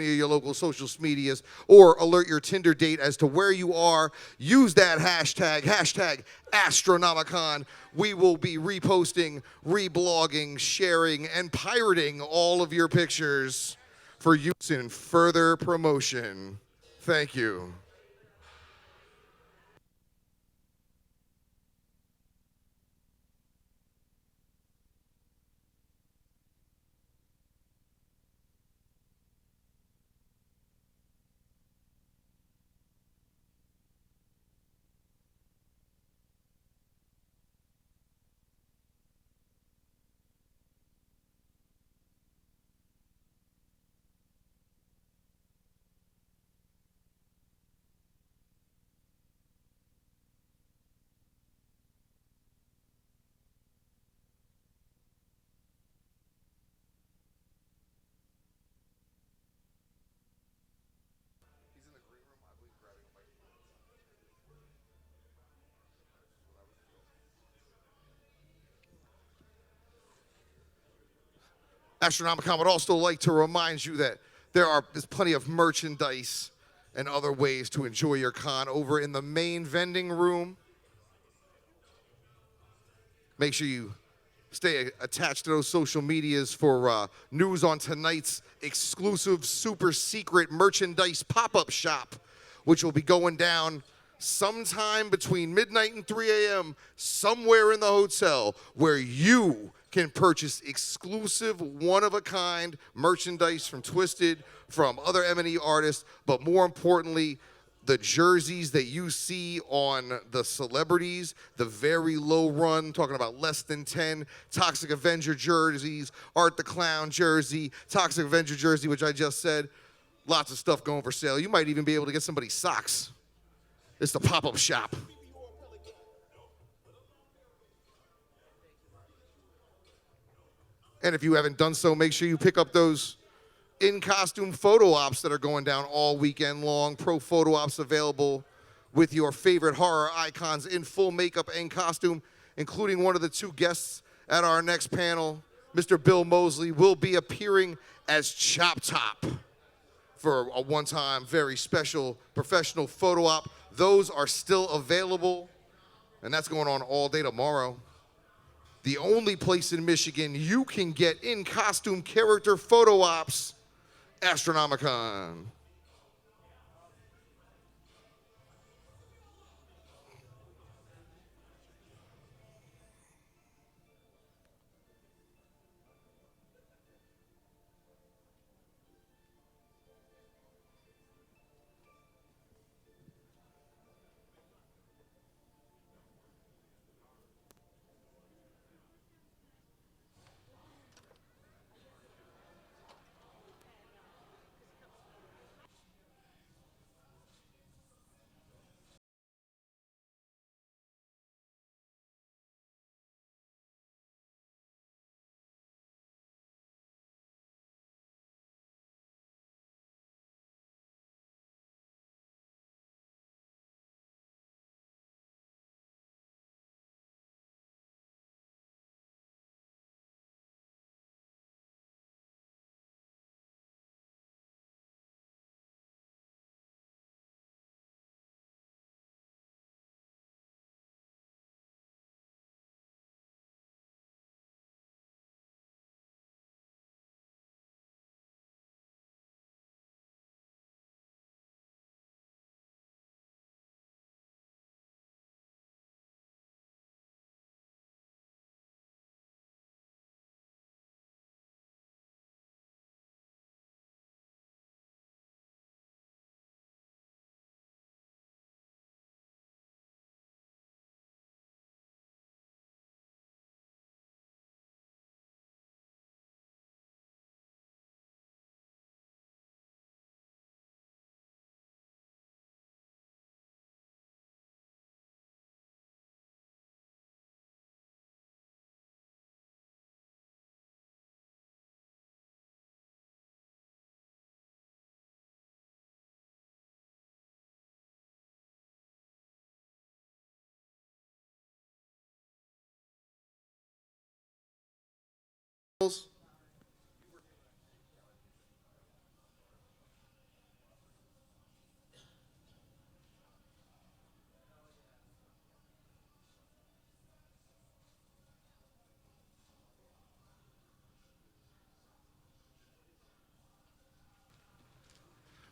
your local social medias, or alert your Tinder date as to where you are. Use that hashtag Astronomicon. We will be reposting, reblogging, sharing, and pirating all of your pictures for use in further promotion. Thank you. Astronomicon would also like to remind you that there's plenty of merchandise and other ways to enjoy your con over in the main vending room. Make sure you stay attached to those social medias for news on tonight's exclusive super secret merchandise pop-up shop, which will be going down sometime between midnight and 3 a.m. somewhere in the hotel, where you can purchase exclusive, one-of-a-kind merchandise from Twisted, from other M&E artists, but more importantly, the jerseys that you see on the celebrities, the very low run, talking about less than 10, Toxic Avenger jerseys, Art the Clown jersey, Toxic Avenger jersey, which I just said, lots of stuff going for sale. You might even be able to get somebody socks. It's the pop-up shop. And if you haven't done so, make sure you pick up those in-costume photo ops that are going down all weekend long. Pro photo ops available with your favorite horror icons in full makeup and costume, including one of the two guests at our next panel. Mr. Bill Mosely will be appearing as Chop Top for a one-time, very special professional photo op. Those are still available, and that's going on all day tomorrow. The only place in Michigan you can get in-costume character photo ops, Astronomicon.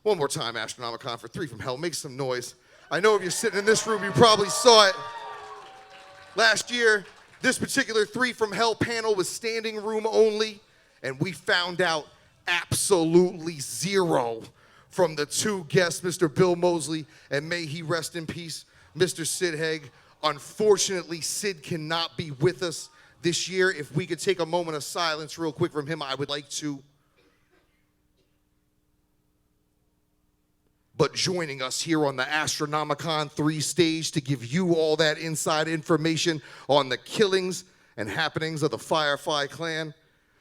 One more time, Astronomicon for 3 from Hell. Make some noise. I know if you're sitting in this room, you probably saw it. Last year, this particular 3 from Hell panel was standing room only, and we found out absolutely zero from the 2 guests, Mr. Bill Mosely, and may he rest in peace, Mr. Sid Haig. Unfortunately, Sid cannot be with us this year. If we could take a moment of silence real quick from him, I would like to. But joining us here on the Astronomicon 3 stage to give you all that inside information on the killings and happenings of the Firefly clan,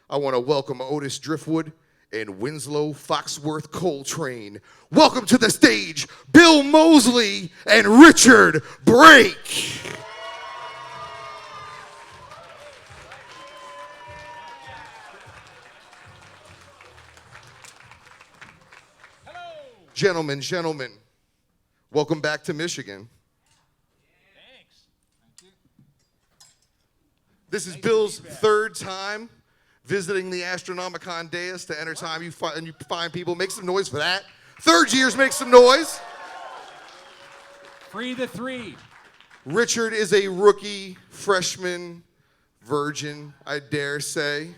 I want to welcome Otis Driftwood and Winslow Foxworth Coltrane. Welcome to the stage, Bill Mosely and Richard Brake. Gentlemen, welcome back to Michigan. Thanks. Thank you. This is Bill's 3rd time visiting the Astronomicon dais to entertain you fine people. Make some noise for that. 3rd years, make some noise. Free the 3. Richard is a rookie, freshman, virgin, I dare say.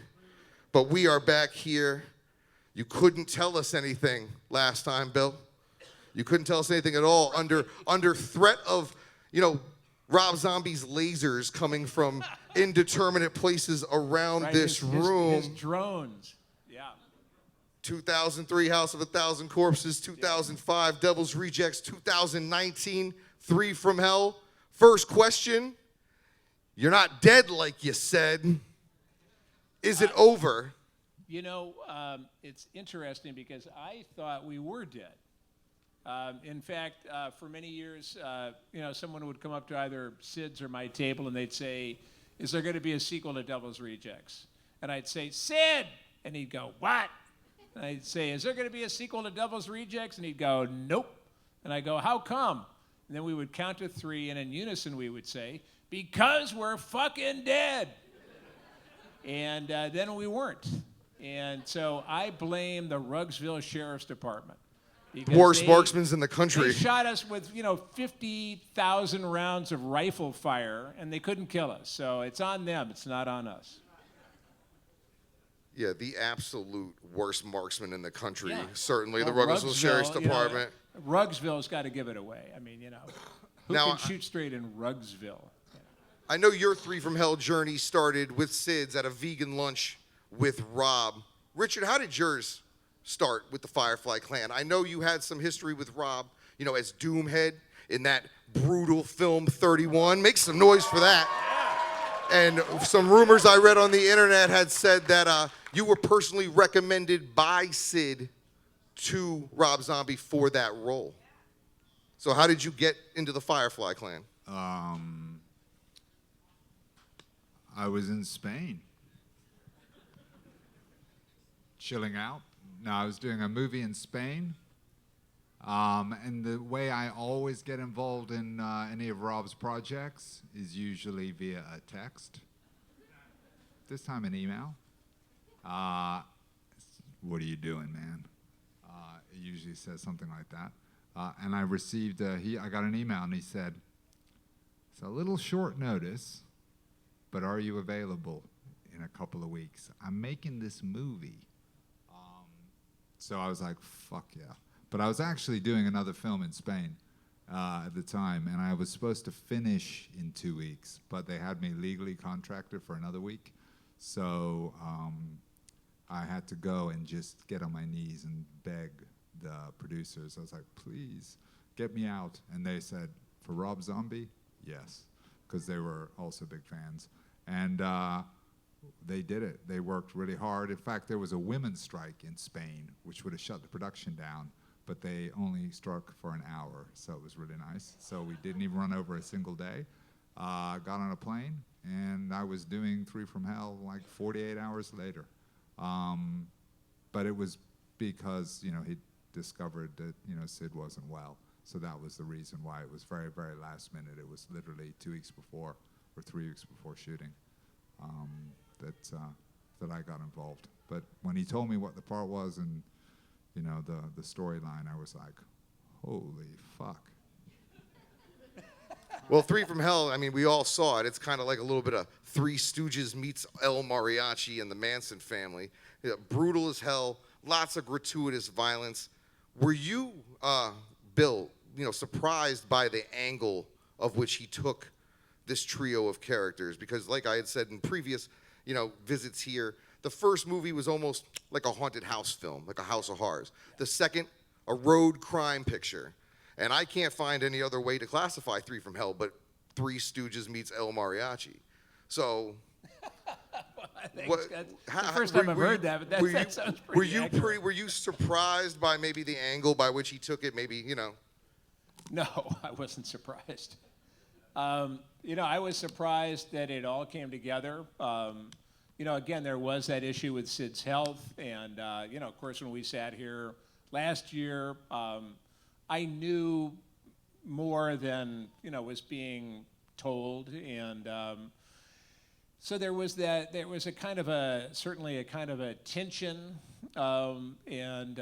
But we are back here. You couldn't tell us anything last time, Bill. You couldn't tell us anything at all under threat of, Rob Zombie's lasers coming from indeterminate places around this room. His drones, yeah. 2003, House of 1,000 Corpses, 2005, Devil's Rejects, 2019, 3 from Hell. First question, you're not dead like you said. Is it over? It's interesting because I thought we were dead. In fact, for many years, someone would come up to either Sid's or my table and they'd say, is there going to be a sequel to Devil's Rejects? And I'd say, Sid! And he'd go, what? And I'd say, is there going to be a sequel to Devil's Rejects? And he'd go, nope. And I'd go, how come? And then we would count to 3, and in unison we would say, because we're fucking dead. And then we weren't. And so I blame the Rugsville Sheriff's Department. Worst marksmen in the country. They shot us with, 50,000 rounds of rifle fire, and they couldn't kill us. So it's on them. It's not on us. Yeah, the absolute worst marksman in the country. Yeah. Certainly the Rugsville Sheriff's Department. Rugsville's got to give it away. I mean, who can shoot straight in Rugsville? I know your 3 from Hell journey started with Sid's at a vegan lunch with Rob. Richard, how did yours start with the Firefly clan? I know you had some history with Rob, as Doomhead in that brutal film 31. Make some noise for that. And some rumors I read on the internet had said that you were personally recommended by Sid to Rob Zombie for that role. So how did you get into the Firefly clan? I was in Spain, chilling out. No, I was doing a movie in Spain, and the way I always get involved in any of Rob's projects is usually via a text. This time an email. What are you doing, man? It usually says something like that. And I received, I got an email, and he said, it's a little short notice, but are you available in a couple of weeks? I'm making this movie. So I was like, fuck yeah. But I was actually doing another film in Spain at the time, and I was supposed to finish in 2 weeks, but they had me legally contracted for another week. So I had to go and just get on my knees and beg the producers. I was like, please, get me out. And they said, for Rob Zombie? Yes, because they were also big fans. And they did it. They worked really hard. In fact, there was a women's strike in Spain, which would have shut the production down, but they only struck for an hour, so it was really nice. So we didn't even run over a single day. Got on a plane, and I was doing 3 from Hell like 48 hours later. But it was because, he discovered that, Sid wasn't well. So that was the reason why it was very, very last minute. It was literally 2 weeks before or 3 weeks before shooting. That I got involved. But when he told me what the part was and the storyline, I was like, holy fuck. Well, Three from Hell, I mean, we all saw it. It's kind of like a little bit of Three Stooges meets El Mariachi and the Manson family. Yeah, brutal as hell, lots of gratuitous violence. Were you, Bill, surprised by the angle of which he took this trio of characters? Because like I had said in previous, visits here, the first movie was almost like a haunted house film, like a House of Horrors. The second, a road crime picture. And I can't find any other way to classify Three from Hell but Three Stooges meets El Mariachi. So, That's the first time I've heard that, but that sounds pretty accurate. Were you surprised by maybe the angle by which he took it? Maybe, No, I wasn't surprised. I was surprised that it all came together. Again, there was that issue with Sid's health, and of course, when we sat here last year, I knew more than was being told, and so there was a kind of certainly a kind of a tension, and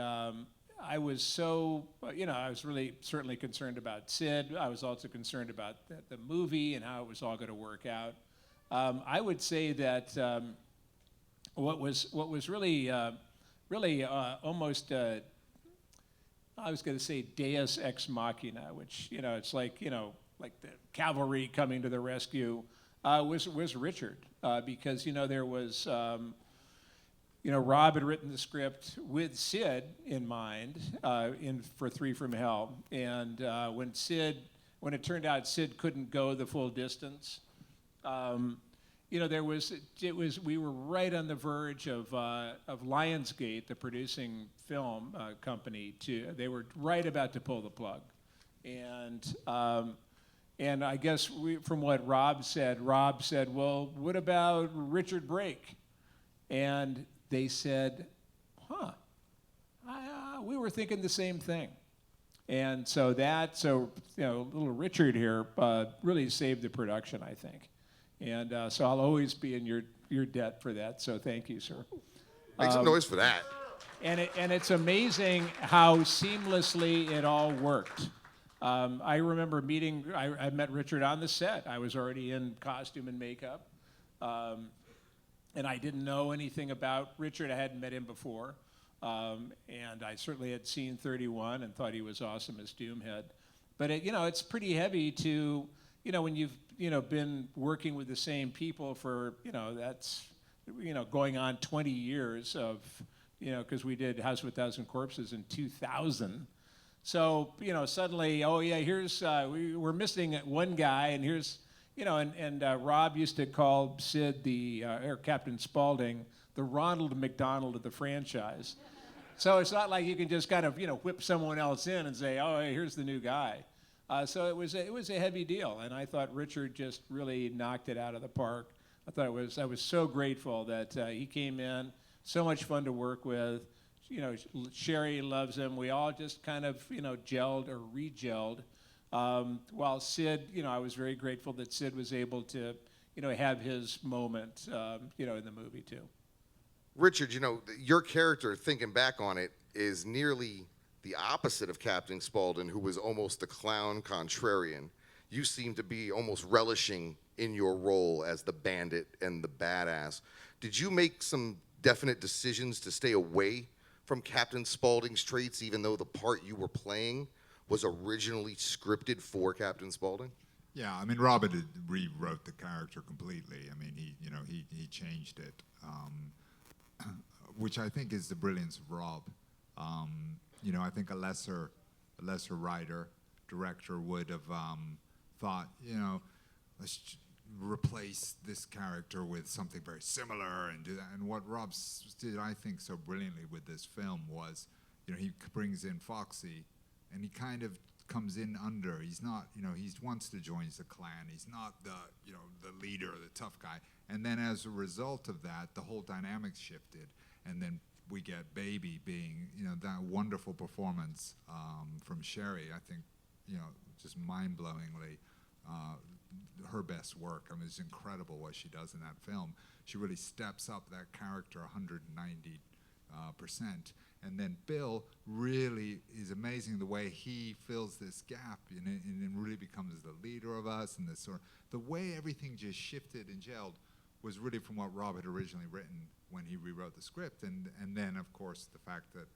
I was so I was really certainly concerned about Sid. I was also concerned about the movie and how it was all going to work out. I would say that what was really almost I was going to say Deus ex machina, which it's like like the cavalry coming to the rescue, was Richard, because there was Rob had written the script with Sid in mind for Three from Hell, and when it turned out Sid couldn't go the full distance, we were right on the verge of Lionsgate, the producing film company. They were right about to pull the plug, and I guess from what Rob said, well, what about Richard Brake? And they said, we were thinking the same thing. And so little Richard here really saved the production, I think. And so I'll always be in your debt for that. So thank you, sir. Make some noise for that. And it's amazing how seamlessly it all worked. I remember I met Richard on the set. I was already in costume and makeup. And I didn't know anything about Richard. I hadn't met him before. And I certainly had seen 31 and thought he was awesome as Doomhead. But it's pretty heavy to, when you've been working with the same people for that's going on 20 years of because we did House of a Thousand Corpses in 2000. So suddenly, oh yeah, here's we're missing one guy, and here's and Rob used to call Sid or Captain Spaulding the Ronald McDonald of the franchise. So it's not like you can just kind of whip someone else in and say, oh hey, here's the new guy. So it was a heavy deal, and I thought Richard just really knocked it out of the park. I was so grateful that he came in, so much fun to work with. Sherry loves him. We all just kind of gelled or re-gelled. While Sid, I was very grateful that Sid was able to have his moment in the movie too. Richard, your character, thinking back on it, is nearly the opposite of Captain Spaulding, who was almost the clown contrarian. You seem to be almost relishing in your role as the bandit and the badass. Did you make some definite decisions to stay away from Captain Spaulding's traits, even though the part you were playing was originally scripted for Captain Spaulding? Yeah, I mean, Robert rewrote the character completely. I mean, he changed it, which I think is the brilliance of Rob. I think a lesser writer, director would have thought, let's replace this character with something very similar and do that. And what Rob did, I think, so brilliantly with this film was, he brings in Foxy, and he kind of comes in under. He's not, he wants to join the clan. He's not the leader, the tough guy. And then as a result of that, the whole dynamic shifted, and then we get Baby being, that wonderful performance from Sherry. I think, just mind-blowingly, her best work. I mean, it's incredible what she does in that film. She really steps up that character 190%. And then Bill really is amazing the way he fills this gap and really becomes the leader of us. And the way everything just shifted and gelled was really from what Rob had originally written when he rewrote the script. And then, of course, the fact that,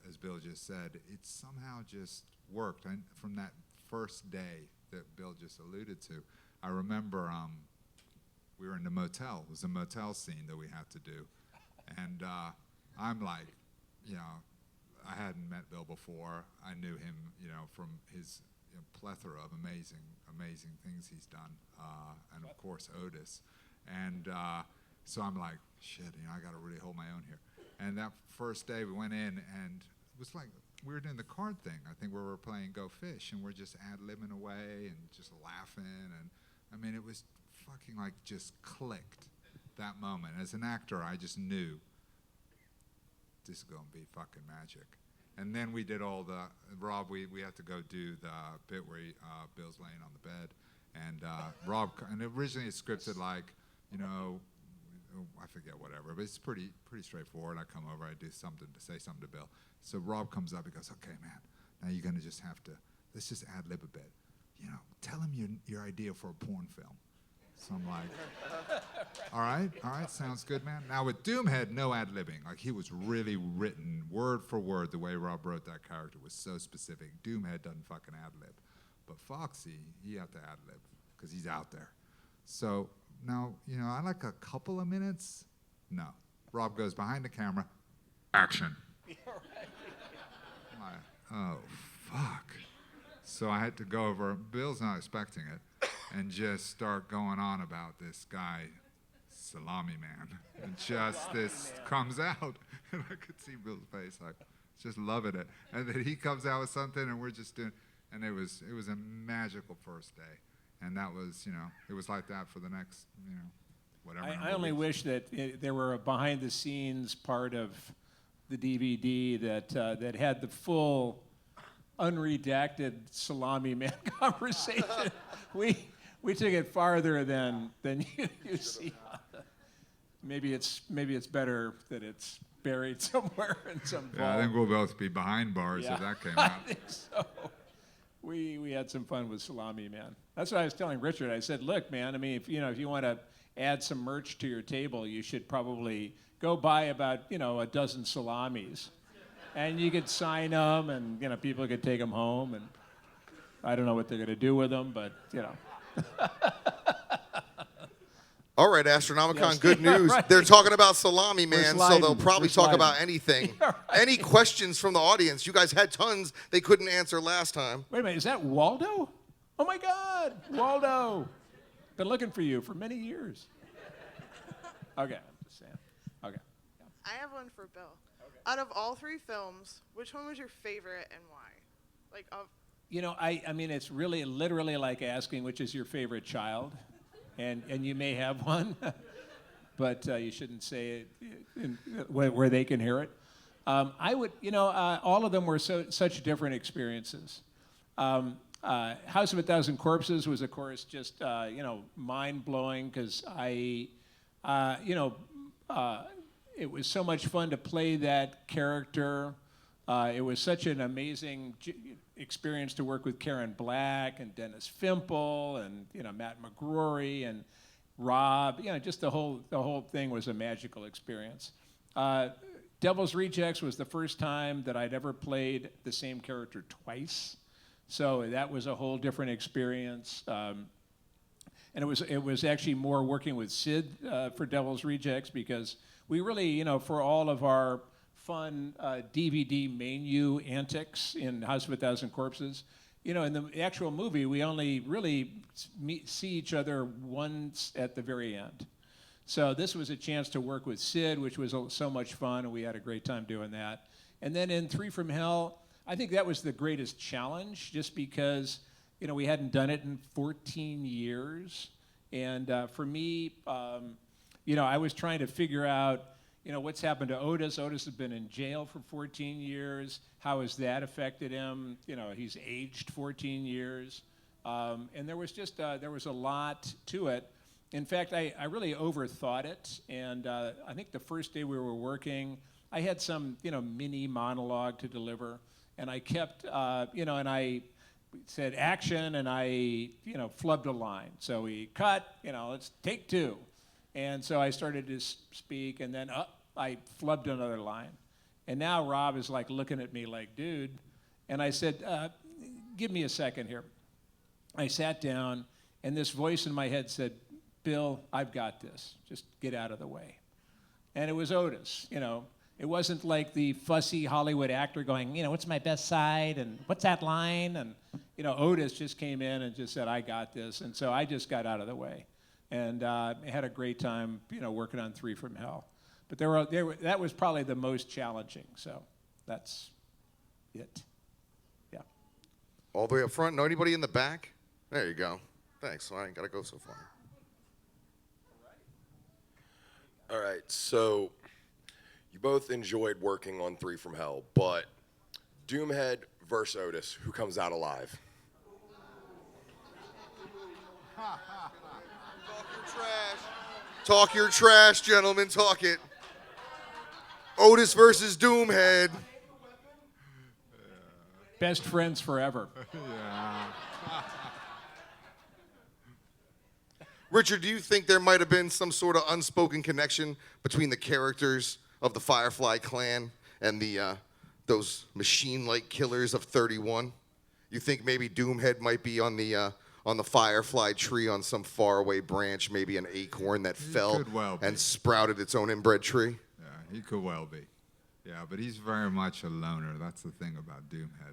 as Bill just said, it somehow just worked. And from that first day that Bill just alluded to, I remember we were in the motel. It was a motel scene that we had to do. And I'm like, I hadn't met Bill before. I knew him, from his plethora of amazing things he's done. And of course, Otis. And so I'm like, shit, I got to really hold my own here. And that first day we went in, and it was like we were doing the card thing. I think we were playing Go Fish, and we're just ad-libbing away and just laughing. And I mean, it was fucking like just clicked that moment. As an actor, I just knew this is going to be fucking magic. And then we did all the, Rob, we had to go do the bit where Bill's laying on the bed. And Rob, and originally it's scripted like, I forget whatever, but it's pretty straightforward. I come over, I do something to say something to Bill. So Rob comes up, he goes, okay, man, now you're going to just have to, let's just ad-lib a bit. Tell him your idea for a porn film. So I'm like, all right, sounds good, man. Now with Doomhead, no ad-libbing. Like, he was really written word for word. The way Rob wrote that character was so specific. Doomhead doesn't fucking ad-lib. But Foxy, he had to ad-lib because he's out there. So now, I like a couple of minutes. No. Rob goes behind the camera, action. I'm like, oh, fuck. So I had to go over, Bill's not expecting it, and just start going on about this guy, Salami Man. And just this comes out, and I could see Bill's face, like, just loving it. And then he comes out with something, and we're just doing, and it was a magical first day. And that was, it was like that for the next, whatever. I only wish that there were a behind-the-scenes part of the DVD that had the full, unredacted Salami Man conversation. We took it farther than you see. Maybe it's better that it's buried somewhere in some vault. Yeah, I think we'll both be behind bars if that came out. I think so. We had some fun with Salami Man. That's what I was telling Richard. I said, look, man, I mean, if you want to add some merch to your table, you should probably go buy about, a dozen salamis. And you could sign them, and, people could take them home. And I don't know what they're going to do with them, but, All right, Astronomicon, Yes. good news. Right. They're talking about Salami Man, so sliding. they'll probably We're talk sliding. about anything. Yeah, right. Any questions from the audience? You guys had tons they couldn't answer last time. Wait a minute, is that Waldo? Oh, my God, Waldo. Been looking for you for many years. Okay, I'm just saying. Okay. I have one for Bill. Okay. Out of all three films, which one was your favorite and why? Like, I mean, it's really literally like asking which is your favorite child, and you may have one, but you shouldn't say it where they can hear it. I would, all of them were such different experiences. House of a Thousand Corpses was, of course, just mind-blowing because it was so much fun to play that character. It was such an amazing experience to work with Karen Black and Dennis Fimple and Matt McGrory and Rob. Just the whole thing was a magical experience. Devil's Rejects was the first time that I'd ever played the same character twice, so that was a whole different experience. And it was actually more working with Sid for Devil's Rejects because we really, for all of our fun DVD menu antics in House of a Thousand Corpses, in the actual movie, we only really see each other once at the very end. So this was a chance to work with Sid, which was so much fun, and we had a great time doing that. And then in Three from Hell, I think that was the greatest challenge, just because we hadn't done it in 14 years. And for me, I was trying to figure out, what's happened to Otis. Otis has been in jail for 14 years. How has that affected him? He's aged 14 years. And there was there was a lot to it. In fact, I really overthought it. And I think the first day we were working, I had some, mini monologue to deliver, and I kept, and I said action, and I, flubbed a line. So we cut, let's take two. And so I started to speak, and then I flubbed another line. And now Rob is like looking at me like, dude. And I said, give me a second here. I sat down, and this voice in my head said, Bill, I've got this. Just get out of the way. And it was Otis, It wasn't like the fussy Hollywood actor going, what's my best side, and what's that line? And, Otis just came in and just said, I got this. And so I just got out of the way. And I had a great time, working on Three from Hell. But that was probably the most challenging. So that's it. Yeah. All the way up front. No anybody in the back? There you go. Thanks. I ain't got to go so far. All right, so you both enjoyed working on Three from Hell, but Doomhead versus Otis, who comes out alive? Talk your trash. Talk your trash, gentlemen. Talk it. Otis versus Doomhead. Best friends forever. Yeah. Richard, do you think there might have been some sort of unspoken connection between the characters of the Firefly clan and the those machine-like killers of 31? You think maybe Doomhead might be on the Firefly tree on some faraway branch, maybe an acorn that fell could well be. and sprouted its own inbred tree? Yeah, he could well be. Yeah, but he's very much a loner. That's the thing about Doomhead.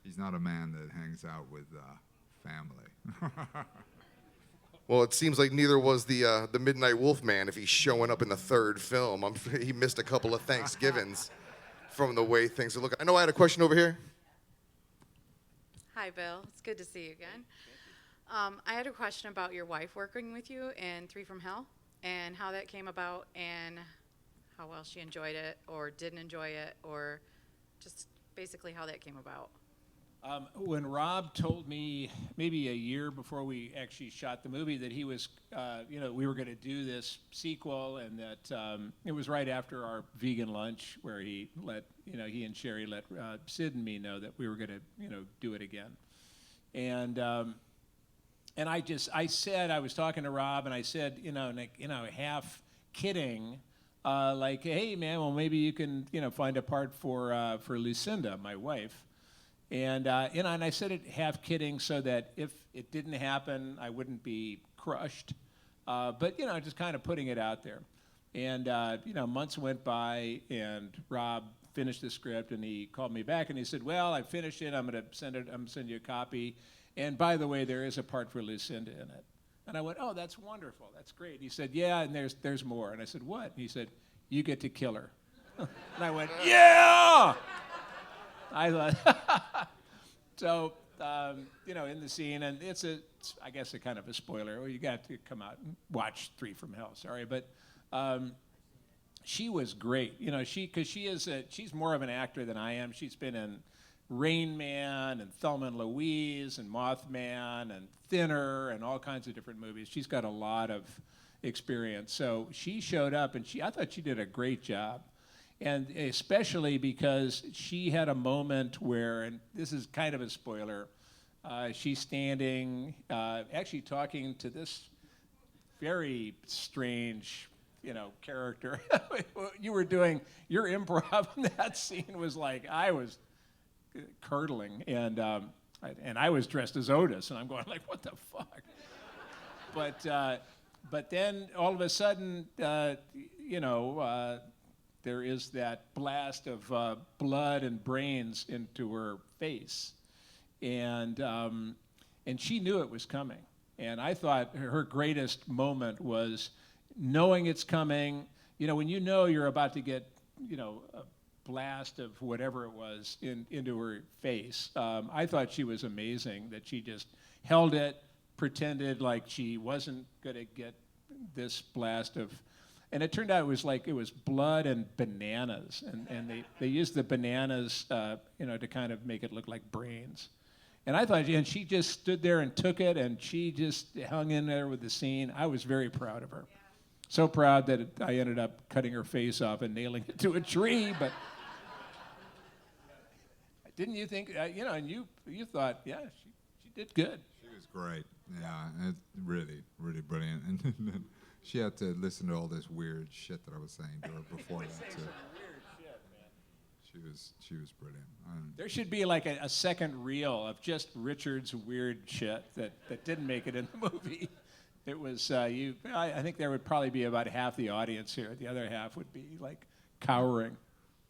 He's not a man that hangs out with family. Well, it seems like neither was the Midnight Wolfman if he's showing up in the third film. He missed a couple of Thanksgivings from the way things are looking. I know I had a question over here. Hi, Bill. It's good to see you again. I had a question about your wife working with you in Three from Hell and how that came about and how well she enjoyed it or didn't enjoy it or just basically how that came about. When Rob told me maybe a year before we actually shot the movie that he was, we were going to do this sequel, and that it was right after our vegan lunch where he and Sherry let Sid and me know that we were going to, do it again. And I said, I was talking to Rob, and I said, half kidding, like, hey man, well maybe you can, find a part for Lucinda, my wife. And and I said it half kidding so that if it didn't happen, I wouldn't be crushed. But just kind of putting it out there. And months went by, and Rob finished the script, and he called me back, and he said, "Well, I finished it. I'm gonna send you a copy. And by the way, there is a part for Lucinda in it." And I went, "Oh, that's wonderful. That's great." He said, "Yeah, and there's more." And I said, "What?" And he said, "You get to kill her." And I went, "Yeah." I thought, so, in the scene, and it's I guess a kind of a spoiler. Well, you got to come out and watch Three from Hell, sorry. But she was great. Because she's more of an actor than I am. She's been in Rain Man and Thelma and Louise and Mothman and Thinner and all kinds of different movies. She's got a lot of experience. So she showed up, and I thought she did a great job. And especially because she had a moment where, and this is kind of a spoiler, she's standing, actually talking to this very strange, character. You were doing your improv in that scene was like, I was curdling, and I was dressed as Otis, and I'm going like, what the fuck? But then all of a sudden, there is that blast of blood and brains into her face. And she knew it was coming. And I thought her greatest moment was knowing it's coming. When you know you're about to get, a blast of whatever it was into her face. I thought she was amazing, that she just held it, pretended like she wasn't going to get this blast of. And it turned out it was blood and bananas, and they used the bananas, to kind of make it look like brains. And I thought, and she just stood there and took it, and she just hung in there with the scene. I was very proud of her. So proud that I ended up cutting her face off and nailing it to a tree. But didn't you think, and you thought, yeah, she did good. She was great. Yeah, it's really, really brilliant. And then she had to listen to all this weird shit that I was saying to her before that too. She was brilliant. There should be like a second reel of just Richard's weird shit that didn't make it in the movie. It was I think there would probably be about half the audience here. The other half would be like cowering.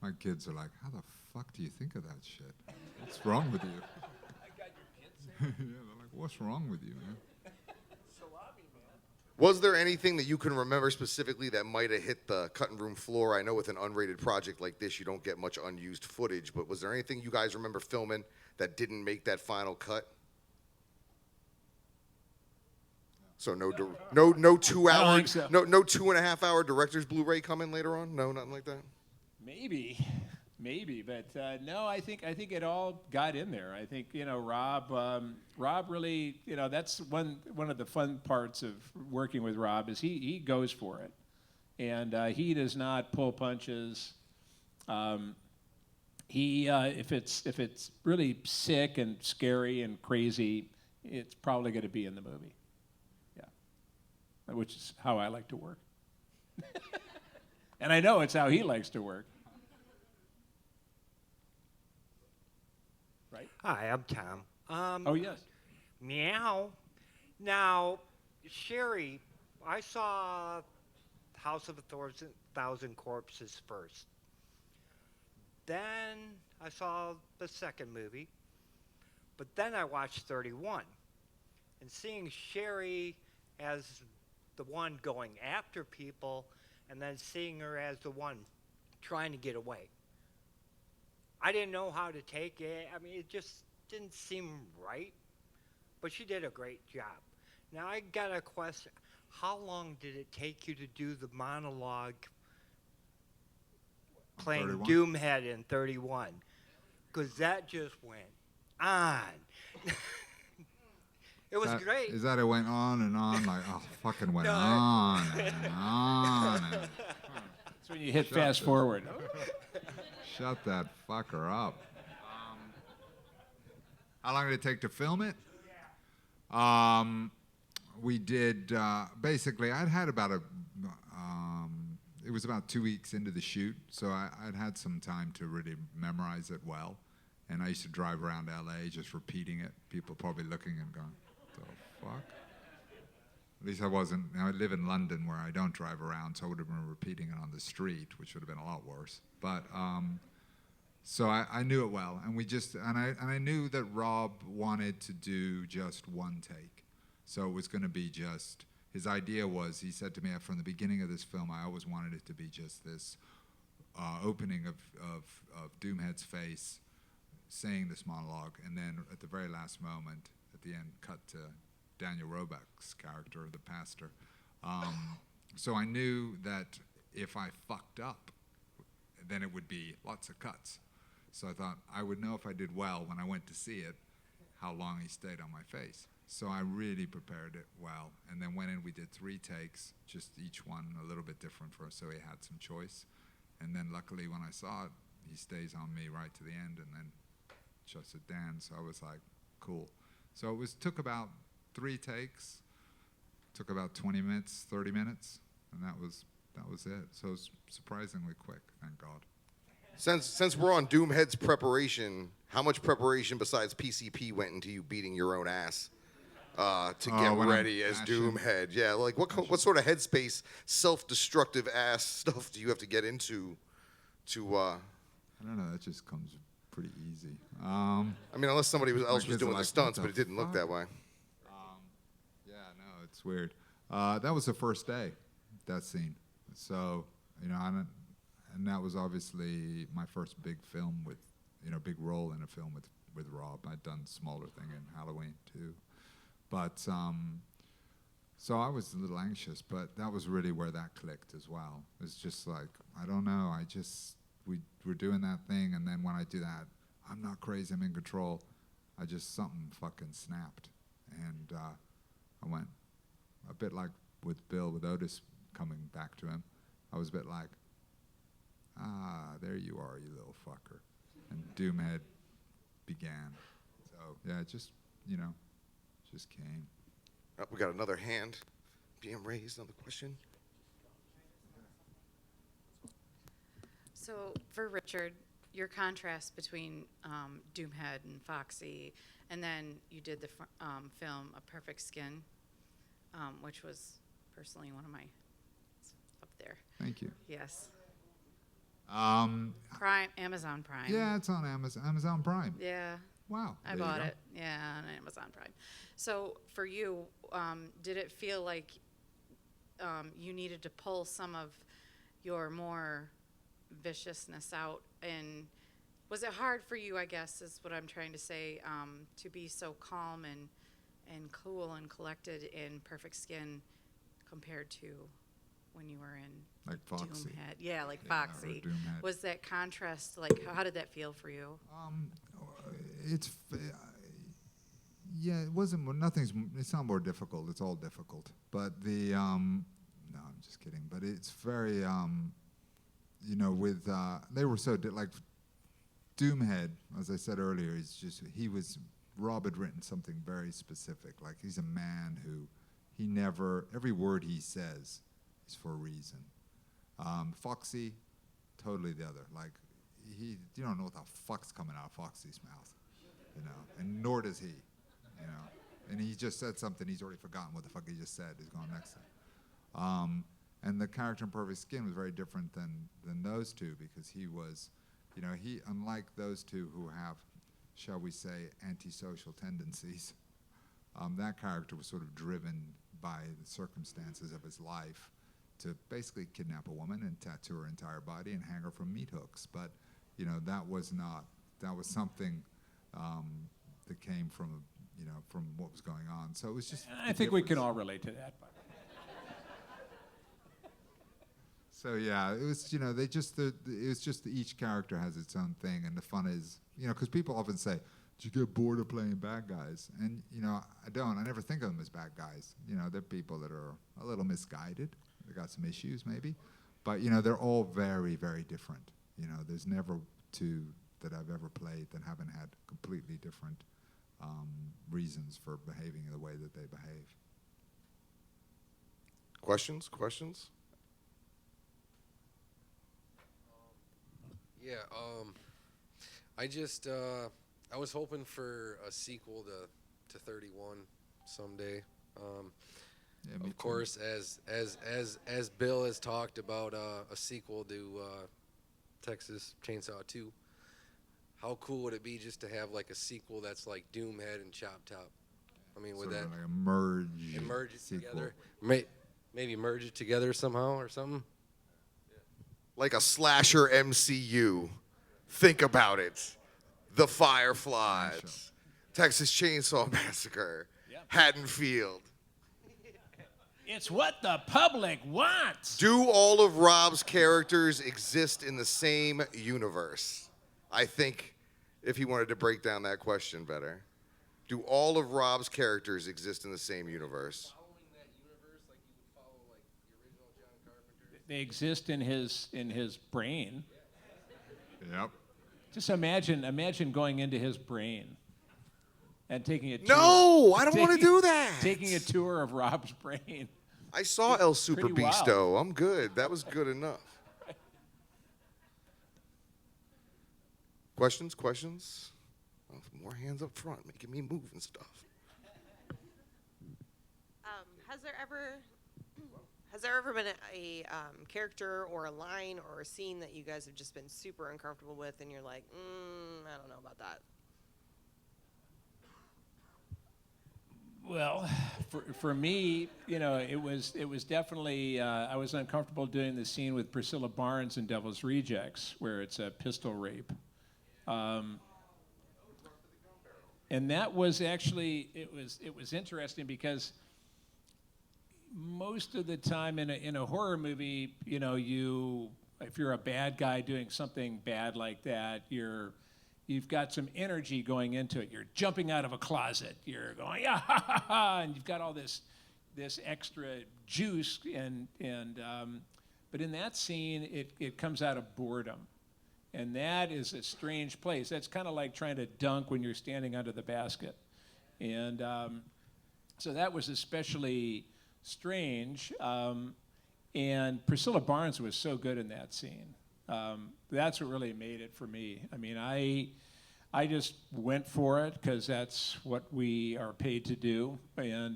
My kids are like, "How the fuck do you think of that shit? What's wrong with you?" I got your kids Yeah, they're like, "What's wrong with you, man?" Was there anything that you can remember specifically that might have hit the cutting room floor? I know with an unrated project like this, you don't get much unused footage, but was there anything you guys remember filming that didn't make that final cut? So no 2 hour, think so. no 2.5 hour director's Blu-ray coming later on? No, nothing like that. Maybe, but no. I think it all got in there. I think Rob really, that's one of the fun parts of working with Rob is he goes for it, and he does not pull punches. If it's really sick and scary and crazy, it's probably going to be in the movie. Yeah, which is how I like to work, and I know it's how he likes to work. Right? Hi, I'm Tom. Oh, yes. Meow. Now, Sherry, I saw House of a Thousand Corpses first. Then I saw the second movie. But then I watched 31. And seeing Sherry as the one going after people and then seeing her as the one trying to get away. I didn't know how to take it. I mean, it just didn't seem right. But she did a great job. Now, I got a question. How long did it take you to do the monologue playing 31? Doomhead in 31? Because that just went on. It was great. Is that it went on and on like, oh, fucking went No. on and on and That's when you hit Shut fast this. forward. shut that fucker up. How long did it take to film it? We did, basically, I'd had about it was about 2 weeks into the shoot, so I'd had some time to really memorize it well. And I used to drive around LA just repeating it. People probably looking and going, what the fuck? At least I wasn't. I live in London where I don't drive around, so I would have been repeating it on the street, which would have been a lot worse. But so I knew it well, and I knew that Rob wanted to do just one take, so it was going to be just. His idea was, he said to me from the beginning of this film, I always wanted it to be just this opening of Doomhead's face, saying this monologue, and then at the very last moment, at the end, cut to Daniel Roebuck's character, the pastor. So I knew that if I fucked up, then it would be lots of cuts. So I thought I would know if I did well when I went to see it, how long he stayed on my face. So I really prepared it well, and then went in, we did 3 takes, just each one a little bit different for us, so he had some choice. And then luckily when I saw it, he stays on me right to the end, and then just at Dan, so I was like, cool. So it took about 3 takes, took about 20 minutes, 30 minutes, and that was it. So it was surprisingly quick, thank God. Since we're on Doomhead's preparation, how much preparation besides PCP went into you beating your own ass to get when ready I'm as bashing. Doomhead? Yeah, like what sort of headspace, self-destructive ass stuff do you have to get into to? I don't know, that just comes pretty easy. I mean, unless somebody else was kids are doing the like, stunts, "What but it the didn't look fuck?" that way. Yeah, no, it's weird. That was the first day, that scene. So, and that was obviously my first big film with, big role in a film with Rob. I'd done a smaller thing in Halloween too. But, so I was a little anxious, but that was really where that clicked as well. It's just like, I don't know, we're doing that thing, and then when I do that, I'm not crazy, I'm in control. Something fucking snapped. And I went, a bit like with Bill, with Otis, coming back to him, I was a bit like, there you are, you little fucker. And Doomhead began. So, yeah, it just, just came. We got another hand being raised. Another question. So for Richard, your contrast between Doomhead and Foxy, and then you did the film A Perfect Skin, which was personally one of my up there. Thank you. Yes. Prime, Amazon Prime. Yeah, it's on Amazon Prime. Yeah. Wow. I bought it. Yeah, on Amazon Prime. So for you, did it feel like you needed to pull some of your more viciousness out, and was it hard for you, I guess is what I'm trying to say, to be so calm and cool and collected in Perfect Skin compared to when you were in Like Foxy. Doomhead? Yeah, like Yeah, or Foxy. Doomhead. Was that contrast, like, how did that feel for you? Yeah, it wasn't. It's not more difficult. It's all difficult. But no, I'm just kidding. But it's very, with they were so like Doomhead, as I said earlier, Rob had written something very specific. Like, he's a man who every word he says is for a reason. Foxy, totally the other. Like, you don't know what the fuck's coming out of Foxy's mouth, and nor does he, and he just said something, he's already forgotten what the fuck he just said. He's going next thing. And the character in Perfect Skin was very different than those two, because he was, he, unlike those two who have, shall we say, antisocial tendencies, that character was sort of driven by the circumstances of his life to basically kidnap a woman and tattoo her entire body and hang her from meat hooks. But, that was something that came from, from what was going on. So it was just. I think we can all relate to that. But. So yeah, it was, it was just each character has its own thing, and the fun is, because people often say, "Do you get bored of playing bad guys?" And I don't. I never think of them as bad guys. They're people that are a little misguided. They got some issues maybe, but they're all very, very different. There's never two that I've ever played that haven't had completely different reasons for behaving the way that they behave. Questions? Yeah, I was hoping for a sequel to 31 someday. Yeah, me Of too. course, as Bill has talked about a sequel to Texas Chainsaw 2. How cool would it be just to have like a sequel that's like Doomhead and Chop Top? I mean, would Sort that of like a merge it sequel. together? Maybe merge it together somehow or something? Like a slasher MCU. Think about it. The Fireflies, Texas Chainsaw Massacre, Yep. Haddonfield. It's what the public wants. Do all of Rob's characters exist in the same universe? I think if he wanted to break down that question better. Do all of Rob's characters exist in the same universe? Following that universe, like you would follow like the original John Carpenter. They exist in his brain. Yep. Just imagine going into his brain and taking a tour. No, I don't want to do that. Taking a tour of Rob's brain. I saw El Super Pretty wild. Beasto. I'm good. That was good enough. Questions? Oh, more hands up front, making me move and stuff. Has there ever been a character or a line or a scene that you guys have just been super uncomfortable with, and you're like, I don't know about that? Well, for me, it was definitely I was uncomfortable doing the scene with Priscilla Barnes in Devil's Rejects, where it's a pistol rape, and that was actually it was interesting because most of the time in a horror movie, if you're a bad guy doing something bad like that, you've got some energy going into it. You're jumping out of a closet. You're going, yeah, ha, ha, ha, and you've got all this this extra juice, but in that scene, it comes out of boredom. And that is a strange place. That's kind of like trying to dunk when you're standing under the basket. And so that was especially strange. And Priscilla Barnes was so good in that scene. That's what really made it for me. I mean, I just went for it because that's what we are paid to do. And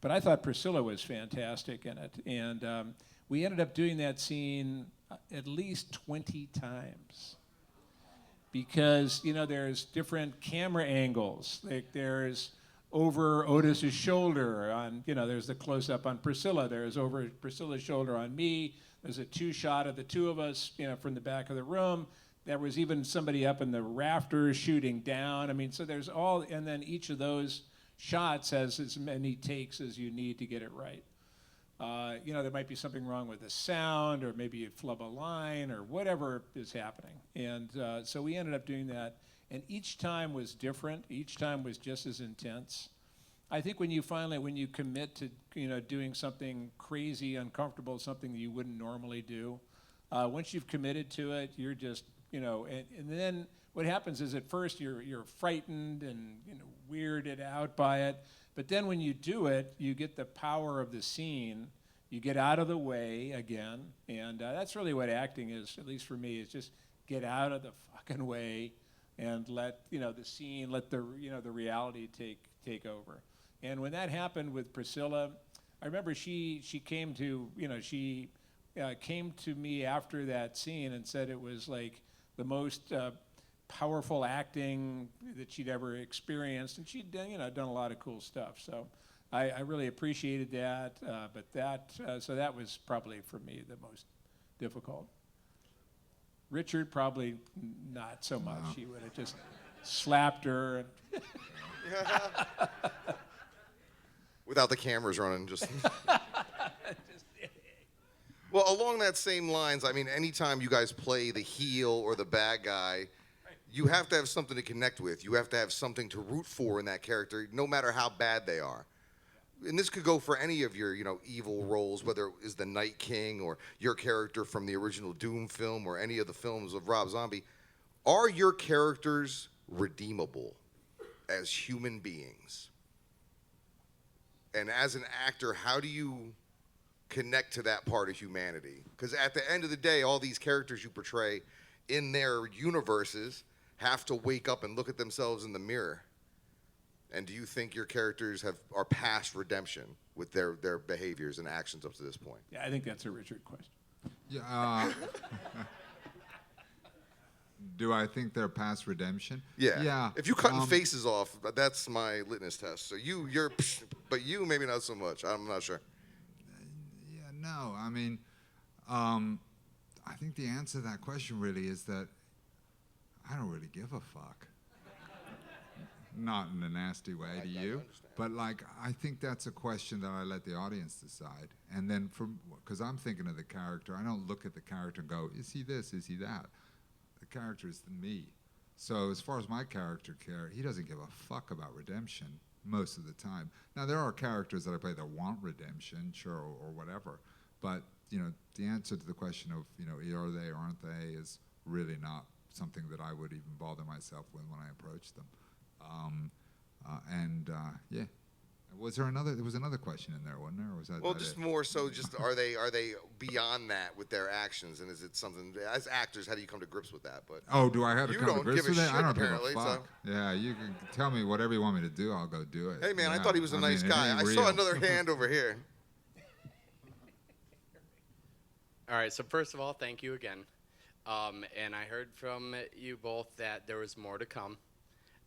but I thought Priscilla was fantastic in it. And we ended up doing that scene at least 20 times. Because, you know, there's different camera angles. Like there's over Otis's shoulder on, you know, there's the close-up on Priscilla. There's over Priscilla's shoulder on me. There's a two-shot of the two of us, you know, from the back of the room. There was even somebody up in the rafters shooting down. I mean, so there's all, and then each of those shots has as many takes as you need to get it right. You know, there might be something wrong with the sound, or maybe you flub a line, or whatever is happening. And so we ended up doing that. And each time was different. Each time was just as intense. I think when you commit to, you know, doing something crazy, uncomfortable, something that you wouldn't normally do, once you've committed to it, you're just, you know, and then what happens is at first you're frightened and, you know, weirded out by it. But then when you do it, you get the power of the scene. You get out of the way again. And that's really what acting is, at least for me, is just get out of the fucking way and let, you know, the scene, let the, you know, the reality take over. And when that happened with Priscilla, I remember she came to, you know, she came to me after that scene and said it was like the most powerful acting that she'd ever experienced, and she'd done a lot of cool stuff. So I really appreciated that, so that was probably for me the most difficult. Richard probably not so much. He would have just slapped her. Without the cameras running, just. Well, along that same lines, I mean, anytime you guys play the heel or the bad guy, you have to have something to connect with. You have to have something to root for in that character, no matter how bad they are. And this could go for any of your, you know, evil roles, whether it is the Night King or your character from the original Doom film or any of the films of Rob Zombie. Are your characters redeemable as human beings? And as an actor, how do you connect to that part of humanity? Because at the end of the day, all these characters you portray in their universes have to wake up and look at themselves in the mirror. And do you think your characters are past redemption with their behaviors and actions up to this point? Yeah, I think that's a Richard question. Yeah. Do I think they're past redemption? Yeah. Yeah. If you cutting faces off, that's my litmus test. So but you maybe not so much. I'm not sure. Yeah. No. I mean, I think the answer to that question really is that I don't really give a fuck. Not in a nasty way to you, but like I think that's a question that I let the audience decide. And then because I'm thinking of the character, I don't look at the character and go, is he this, is he that? The character is me. So as far as my character he doesn't give a fuck about redemption most of the time. Now there are characters that I play that want redemption, sure, or whatever. But you know, the answer to the question of, you know, are they or aren't they is really not something that I would even bother myself with when I approach them. Yeah. Was there another? There was another question in there, wasn't there? Or was that? Well, that just it? more so. Just are they beyond that with their actions, and is it something as actors? How do you come to grips with that? But oh, do I have to you come to don't grips give a with it? shit, I don't apparently, give a fuck. so. Yeah, you can tell me whatever you want me to do. I'll go do it. Hey, man, yeah. I thought he was a nice mean, it guy. ain't I real. saw another hand over here. All right, so first of all, thank you again. And I heard from you both that there was more to come.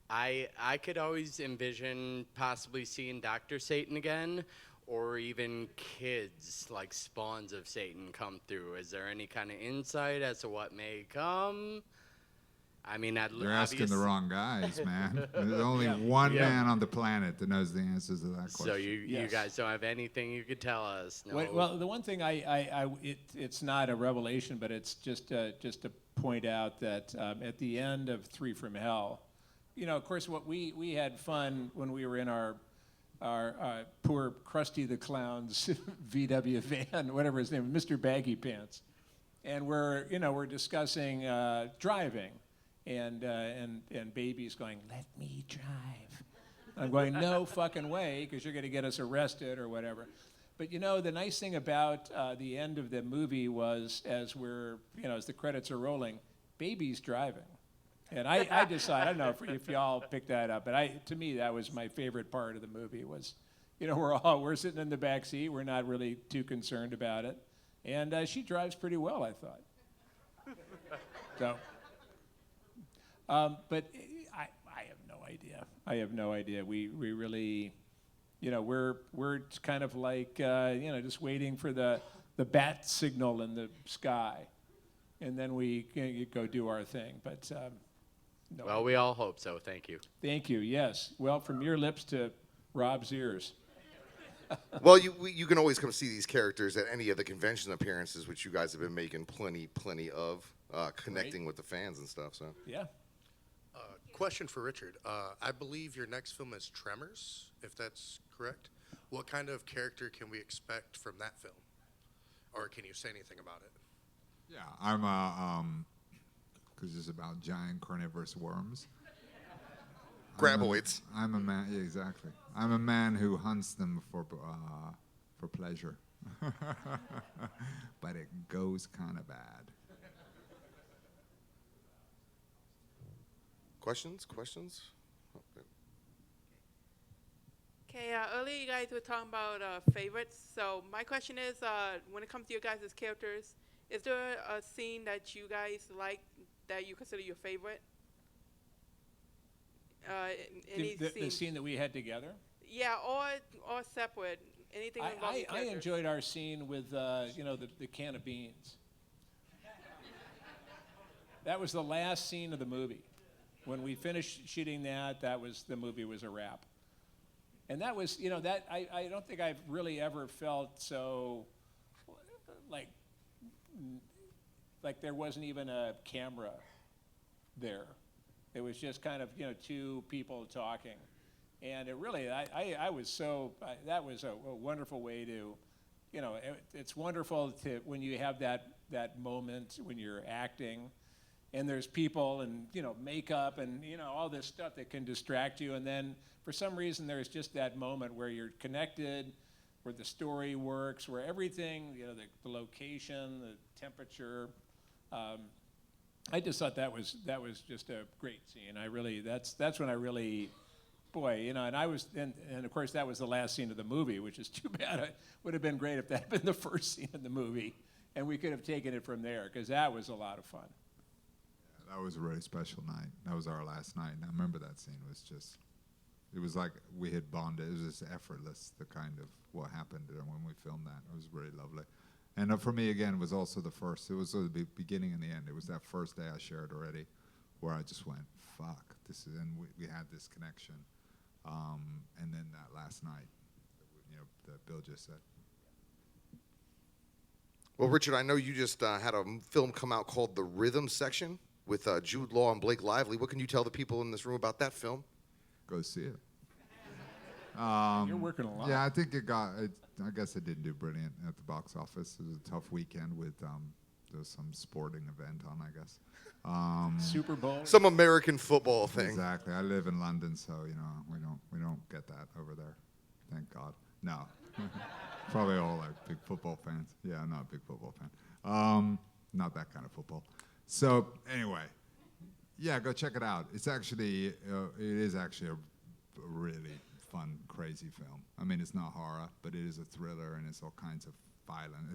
I could always envision possibly seeing Dr. Satan again, or even kids like spawns of Satan come through. Is there any kind of insight as to what may come? I mean, You're asking the wrong guys, man. There's only one man on the planet that knows the answers to that question. So you guys don't have anything you could tell us? No. Well, the one thing it's not a revelation, but it's just to point out that at the end of 3 from Hell, you know, of course, what we had fun when we were in our our poor Krusty the Clown's VW van, whatever his name, Mr. Baggy Pants, and we're discussing driving, and Baby's going, "Let me drive." I'm going, "No fucking way, because you're going to get us arrested or whatever." But the nice thing about the end of the movie was, as the credits are rolling, Baby's driving. And I decided, I don't know if y'all picked that up, but to me, that was my favorite part of the movie was, we're sitting in the back seat, we're not really too concerned about it. And she drives pretty well, I thought. So, but I have no idea. I have no idea. We really, we're kind of like, just waiting for the bat signal in the sky. And then we go do our thing. But no. Well, we all hope so. Thank you. Thank you. Yes. Well, from your lips to Rob's ears. Well, you can always come see these characters at any of the convention appearances, which you guys have been making plenty of, connecting with the fans and stuff. So Yeah. Question for Richard. I believe your next film is Tremors, if that's correct. What kind of character can we expect from that film? Or can you say anything about it? Yeah, I'm because it's about giant carnivorous worms. graboids. I'm a man. Yeah, exactly. I'm a man who hunts them for pleasure, but it goes kind of bad. Questions? Okay, earlier you guys were talking about favorites. So my question is, when it comes to your guys' characters, is there a scene that you guys like that you consider your favorite? The scene that we had together? Yeah, or separate. Anything involving I enjoyed our scene with, the can of beans. That was the last scene of the movie. When we finished shooting the movie was a wrap. And that was, I don't think I've really ever felt so, like there wasn't even a camera there. It was just kind of, two people talking. And it really, I was so, that was a wonderful way to, it's wonderful to, when you have that moment when you're acting, and there's people and, makeup and, all this stuff that can distract you. And then for some reason, there's just that moment where you're connected, where the story works, where everything, the location, the temperature. I just thought that was just a great scene. That's when I really, boy, and and of course that was the last scene of the movie, which is too bad. It would have been great if that had been the first scene of the movie, and we could have taken it from there, because that was a lot of fun. That was a really special night. That was our last night, and I remember that scene it was like we had bonded. It was just effortless, the kind of what happened when we filmed that. It was really lovely. And for me, again, it was also the first. It was the beginning and the end. It was that first day I shared already, where I just went, "Fuck, this is." And we had this connection. And then that last night, that Bill just said. Well, Richard, I know you just had a film come out called The Rhythm Section with Jude Law and Blake Lively. What can you tell the people in this room about that film? Go see it. You're working a lot. Yeah, I think I guess it didn't do brilliant at the box office. It was a tough weekend with there was some sporting event on, I guess. Super Bowl. Some American football thing. Exactly. I live in London, so we don't get that over there. Thank God. No. Probably all like big football fans. Yeah, I'm not a big football fan. Not that kind of football. So anyway, yeah, go check it out. It is actually a really fun, crazy film. I mean, it's not horror, but it is a thriller, and it's all kinds of violent.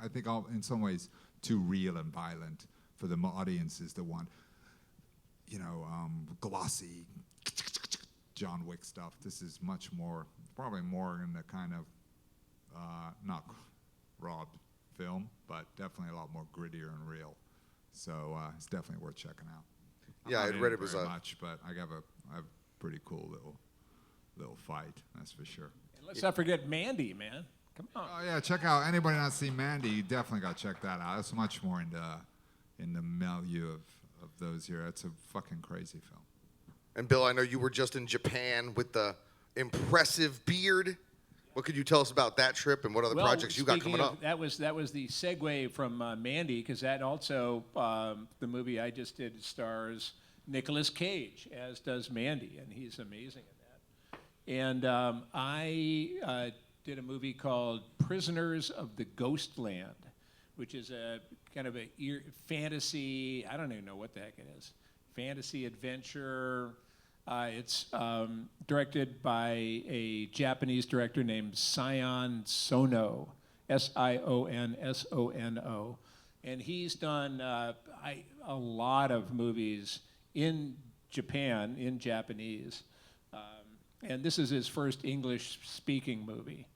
I think in some ways too real and violent for the audiences that want, glossy John Wick stuff. This is much more, probably more in the kind of, not raw film, but definitely a lot more grittier and real. So it's definitely worth checking out. Yeah, I'd read it was much, but I have a pretty cool little fight, that's for sure. And let's not forget Mandy, man. Come on. Oh yeah, check out. Anybody not seen Mandy? You definitely got to check that out. It's much more in the milieu of those here. It's a fucking crazy film. And Bill, I know you were just in Japan with the impressive beard. What could you tell us about that trip and what other projects you got speaking coming of- up? That was the segue from Mandy, because that also the movie I just did stars Nicolas Cage, as does Mandy, and he's amazing in that. And I did a movie called Prisoners of the Ghostland, which is a kind of a fantasy. I don't even know what the heck it is. Fantasy adventure. It's directed by a Japanese director named Sion Sono, Sionsono, and he's done a lot of movies in Japan, in Japanese, and this is his first English-speaking movie.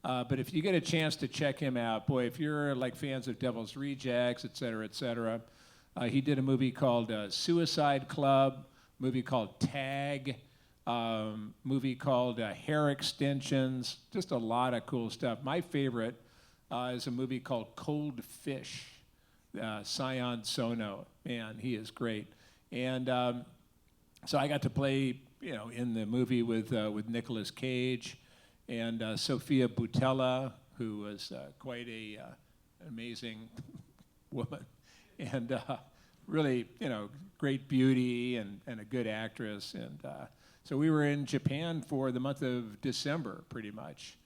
But if you get a chance to check him out, boy, if you're like fans of Devil's Rejects, et cetera, he did a movie called Suicide Club, movie called Tag, movie called Hair Extensions, just a lot of cool stuff. My favorite is a movie called Cold Fish, Sion Sono. Man, he is great. And so I got to play, in the movie with Nicolas Cage and Sophia Boutella, who was quite an amazing woman. And really, great beauty and a good actress. And so we were in Japan for the month of December, pretty much.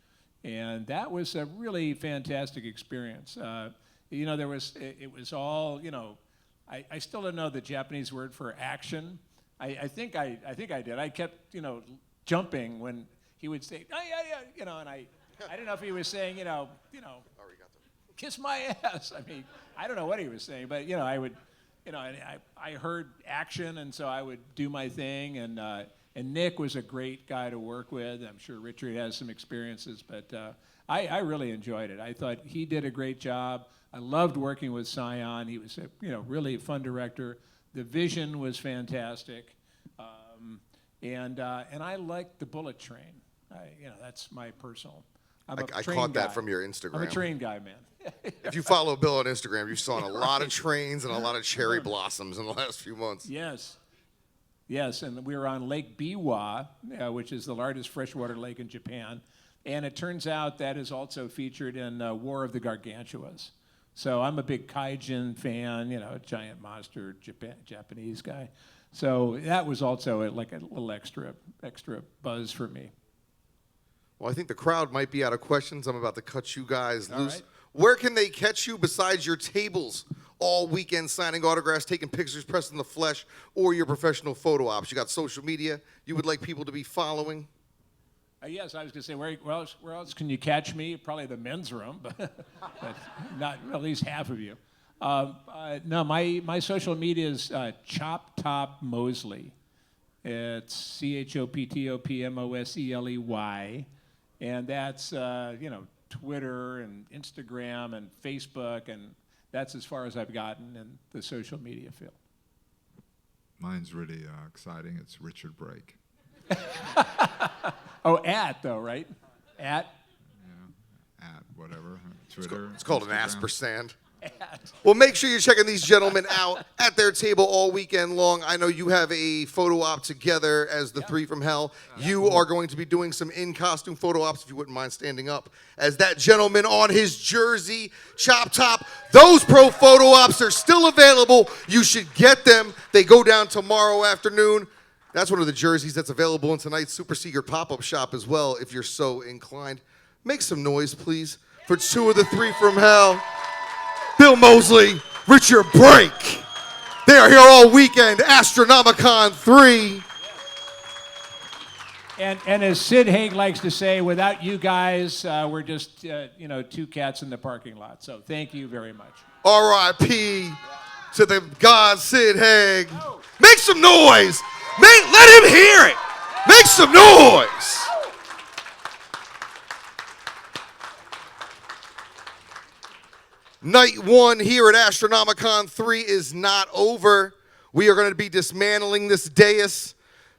And that was a really fantastic experience. It was all, I still don't know the Japanese word for action. I think I did. I kept, jumping when he would say, oh, yeah, and I don't know if he was saying, kiss my ass. I mean, I don't know what he was saying, but, I would, I heard action, and so I would do my thing, and Nick was a great guy to work with. I'm sure Richard has some experiences, but I really enjoyed it. I thought he did a great job. I loved working with Sion. He was a really fun director. The vision was fantastic, and I liked the bullet train. That's my personal. I caught that from your Instagram. I'm a train guy, man. If you follow Bill on Instagram, you've seen a lot of trains and a lot of cherry blossoms in the last few months. Yes, and we were on Lake Biwa, which is the largest freshwater lake in Japan, and it turns out that is also featured in War of the Gargantuas. So I'm a big kaijin fan, a giant monster Japanese guy. So that was also like a little extra buzz for me. Well, I think the crowd might be out of questions. I'm about to cut you guys loose. Right. Where can they catch you besides your tables all weekend, signing autographs, taking pictures, pressing the flesh, or your professional photo ops? You got social media you would like people to be following? Yes, I was going to say, where else can you catch me? Probably the men's room, but not at least half of you. No, my social media is Chop Top Mosely. It's CHOPTOPMOSELEY, and that's Twitter and Instagram and Facebook, and that's as far as I've gotten in the social media field. Mine's really exciting. It's Richard Brake. Oh, though, right? At Whatever. Twitter. It's called Instagram. an aspersand. Well, make sure you're checking these gentlemen out at their table all weekend long. I know you have a photo op together as the Three from Hell. You are going to be doing some in-costume photo ops, if you wouldn't mind standing up, as that gentleman on his jersey, Chop Top. Those pro photo ops are still available. You should get them. They go down tomorrow afternoon. That's one of the jerseys that's available in tonight's Super Secret pop-up shop as well, if you're so inclined. Make some noise, please, for two of the Three from Hell. Bill Mosely, Richard Brake. They are here all weekend. Astronomicon 3. And as Sid Haig likes to say, without you guys, we're just two cats in the parking lot. So thank you very much. R.I.P. to the God Sid Haig. Make some noise. Let him hear it. Make some noise. Night one here at Astronomicon 3 is not over. We are going to be dismantling this dais,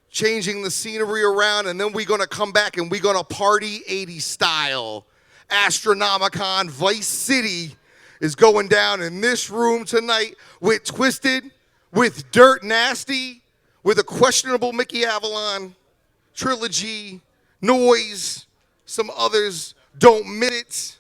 changing the scenery around, and then we're going to come back and we're going to party 80s style. Astronomicon Vice City is going down in this room tonight with Twisted, with Dirt Nasty, with a questionable Mickey Avalon trilogy, noise. Some others don't mit it.